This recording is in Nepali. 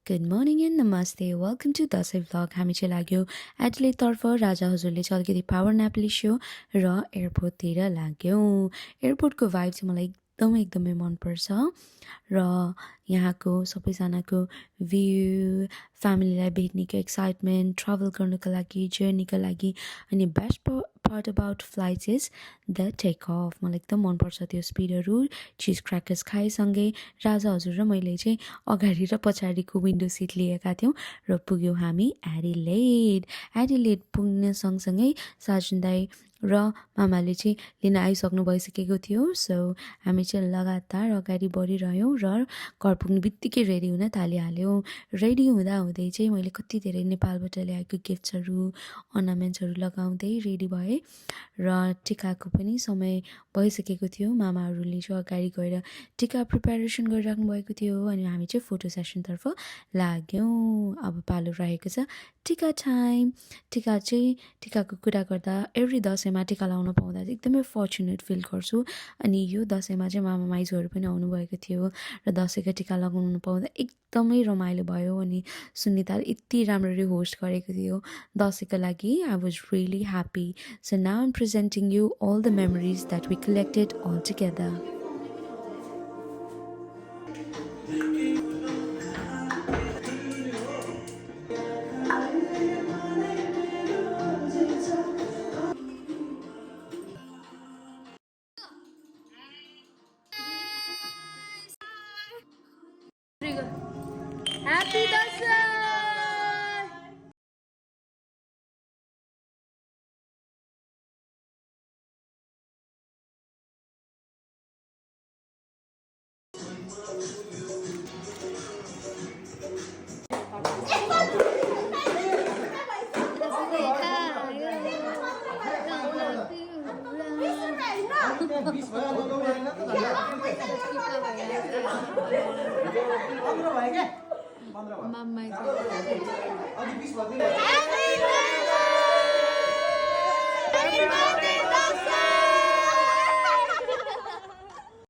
Good morning and namaste. Welcome to Dashain vlog. हामी चाहिँ लाग्यो एडिलेडतर्फ. राजा हजुरले चाहिँ अलिकति पावर न्याप लिस्यो र एयरपोर्टतिर लाग्यौँ. एयरपोर्टको भाइब चाहिँ मलाई एकदमै मनपर्छ र यहाँको सबैजनाको भ्यू, फ्यामिलीलाई भेट्नेको एक्साइटमेन्ट, ट्राभल गर्नुको लागि, जर्नीको लागि. अनि best part about flights is the take off. मलाई एकदम मनपर्छ त्यो स्पिडहरू. चिज क्र्याकर्स खाएसँगै राजा हजुर र मैले चाहिँ अगाडि र पछाडिको विन्डो सिट लिएका थियौँ र पुग्यौँ हामी एडिलेड पुग्न सँगसँगै साजन दाई र मामाले चाहिँ लिन आइसक्नु भइसकेको थियो. सो हामी चाहिँ लगातार अगाडि बढिरह्यौँ र घर पुग्ने बित्तिकै रेडी हुन थालिहाल्यौँ. रेडी हुँदै चाहिँ मैले कति धेरै नेपालबाट ल्याएको गिफ्ट्सहरू, अर्नामेन्ट्सहरू लगाउँदै रेडी भएँ र टिकाको पनि समय भइसकेको थियो. मामाहरूले चाहिँ अगाडि गएर टिका प्रिपेरेसन गरिराख्नु भएको थियो अनि हामी चाहिँ फोटो सेसनतर्फ लाग्यौँ. अब पालो रहेको छ टिका टाइम. टिकाको कुरा गर्दा एभ्री दसैँमा टिका लाउन पाउँदा चाहिँ एकदमै फर्चुनेट फिल गर्छु. अनि यो दसैँमा चाहिँ मामा माइजूहरू पनि आउनुभएको थियो र दसैँको टिका लगाउनु पाउँदा एकदमै रमाइलो भयो. अनि सुनिताले यति राम्ररी होस्ट गरेको थियो दसैँको लागि. I was really happy. So now I'm presenting you all the memories that we collected all together. Happy Dasai! Mama